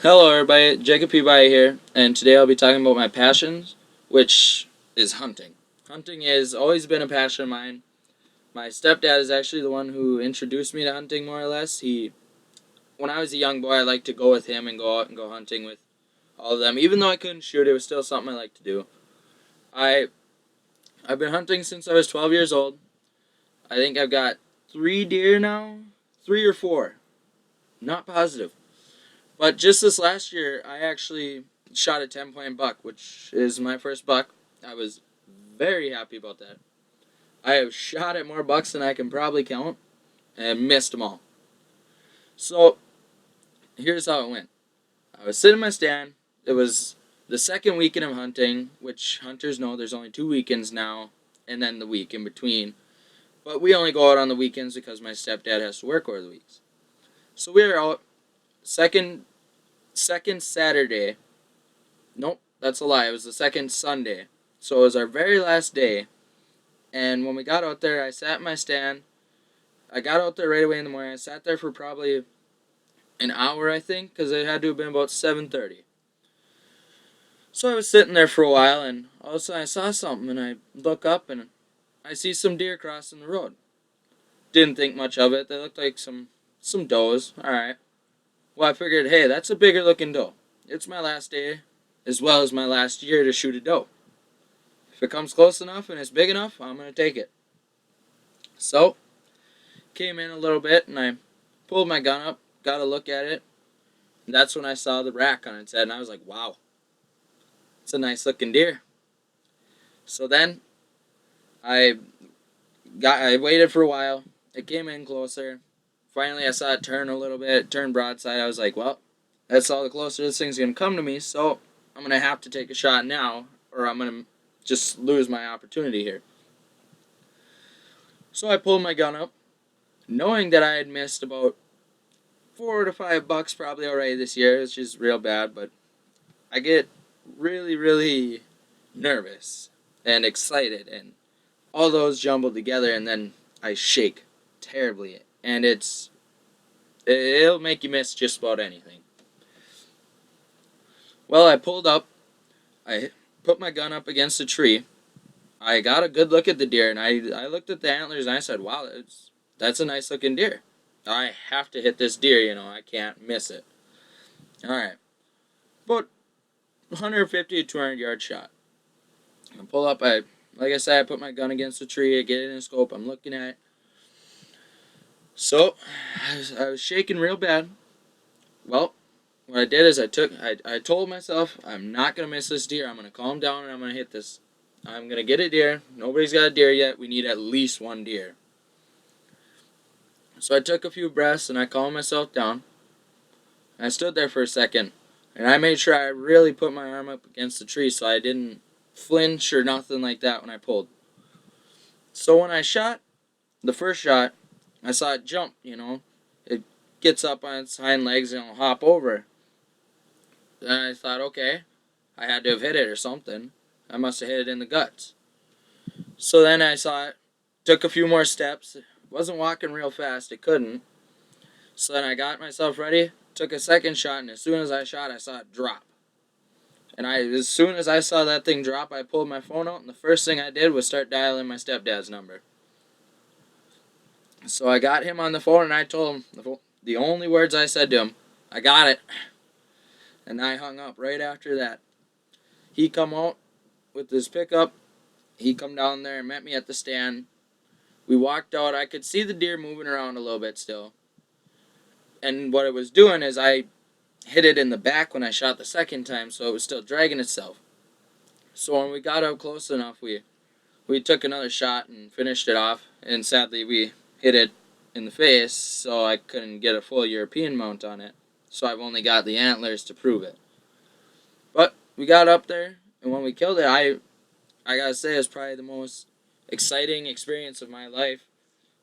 Hello, everybody. Jacob Peabody here, and today I'll be talking about my passions, which is hunting. Hunting has always been a passion of mine. My stepdad is actually the one who introduced me to hunting, more or less. When I was a young boy, I liked to go with him and go out and go hunting with all of them. Even though I couldn't shoot, it was still something I liked to do. I I've been hunting since I was 12 years old. I think I've got 3 deer now, 3 or 4, not positive. But just this last year, I actually shot a 10-point buck, which is my first buck. I was very happy about that. I have shot at more bucks than I can probably count and missed them all. So here's how it went. I was sitting in my stand. It was the second weekend of hunting, which hunters know there's only 2 weekends now, and then the week in between. But we only go out on the weekends because my stepdad has to work over the weeks. So we were out second Saturday. Nope, that's a lie. It was the second Sunday. So it was our very last day. And when we got out there, I sat in my stand. I got out there right away in the morning. I sat there for probably an hour, I think, because it had to have been about 7:30. So I was sitting there for a while, and all of a sudden I saw something, and I look up, and I see some deer crossing the road. Didn't think much of it. They looked like some does. All right. Well, I figured, hey, that's a bigger looking doe. It's my last day, as well as my last year to shoot a doe. If it comes close enough and it's big enough, I'm going to take it. So, came in a little bit and I pulled my gun up, got a look at it. And that's when I saw the rack on its head and I was like, wow, it's a nice looking deer. So then I I waited for a while. It came in closer. Finally I saw it turn a little bit, turn broadside. I was like, well, that's all the closer this thing's going to come to me, so I'm going to have to take a shot now or I'm going to just lose my opportunity here. So I pulled my gun up, knowing that I had missed about 4 to 5 bucks probably already this year, which is real bad, but I get really, really nervous and excited and all those jumbled together and then I shake terribly and it'll make you miss just about anything. Well, I pulled up, I put my gun up against a tree. I got a good look at the deer and I looked at the antlers and I said, wow, that's a nice looking deer. I have to hit this deer, I can't miss it. Alright. About 150 to 200 yard shot. I pull up, like I said, I put my gun against the tree, I get it in a scope, I'm looking at it. So, I was shaking real bad. Well, what I did is I told myself, I'm not going to miss this deer, I'm going to calm down and I'm going to hit this. I'm going to get a deer, nobody's got a deer yet, we need at least one deer. So I took a few breaths and I calmed myself down. I stood there for a second and I made sure I really put my arm up against the tree so I didn't flinch or nothing like that when I pulled. So when I shot the first shot, I saw it jump, It gets up on its hind legs and it'll hop over. Then I thought, okay, I had to have hit it or something. I must have hit it in the guts. So then I saw it, took a few more steps. It wasn't walking real fast, it couldn't. So then I got myself ready, took a second shot, and as soon as I shot, I saw it drop. And as soon as I saw that thing drop, I pulled my phone out, and the first thing I did was start dialing my stepdad's number. So I got him on the phone, and I told him the only words I said to him, I got it. And I hung up right after that. He come out with his pickup. He come down there and met me at the stand. We walked out. I could see the deer moving around a little bit still. And what it was doing is I hit it in the back when I shot the second time, so it was still dragging itself. So when we got up close enough, we took another shot and finished it off, and sadly we hit it in the face, so I couldn't get a full European mount on it. So I've only got the antlers to prove it. But we got up there, and when we killed it, I gotta say, it was probably the most exciting experience of my life,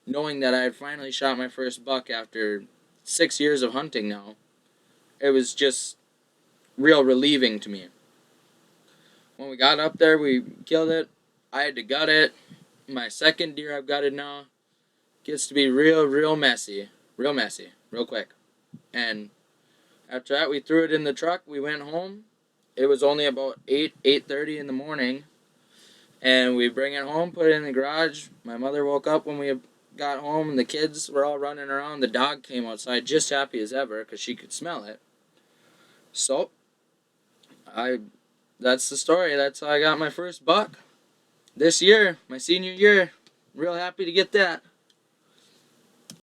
knowing that I had finally shot my first buck after 6 years of hunting now. It was just real relieving to me. When we got up there, we killed it. I had to gut it. My second deer I've gutted now gets to be real messy. Real messy. Real quick. And After that, we threw it in the truck. We went home. It was only about 8:30 in the morning. And we bring it home, put it in the garage. My mother woke up when we got home, and the kids were all running around. The dog came outside just happy as ever because she could smell it. So, that's the story. That's how I got my first buck. This year, my senior year. Real happy to get that.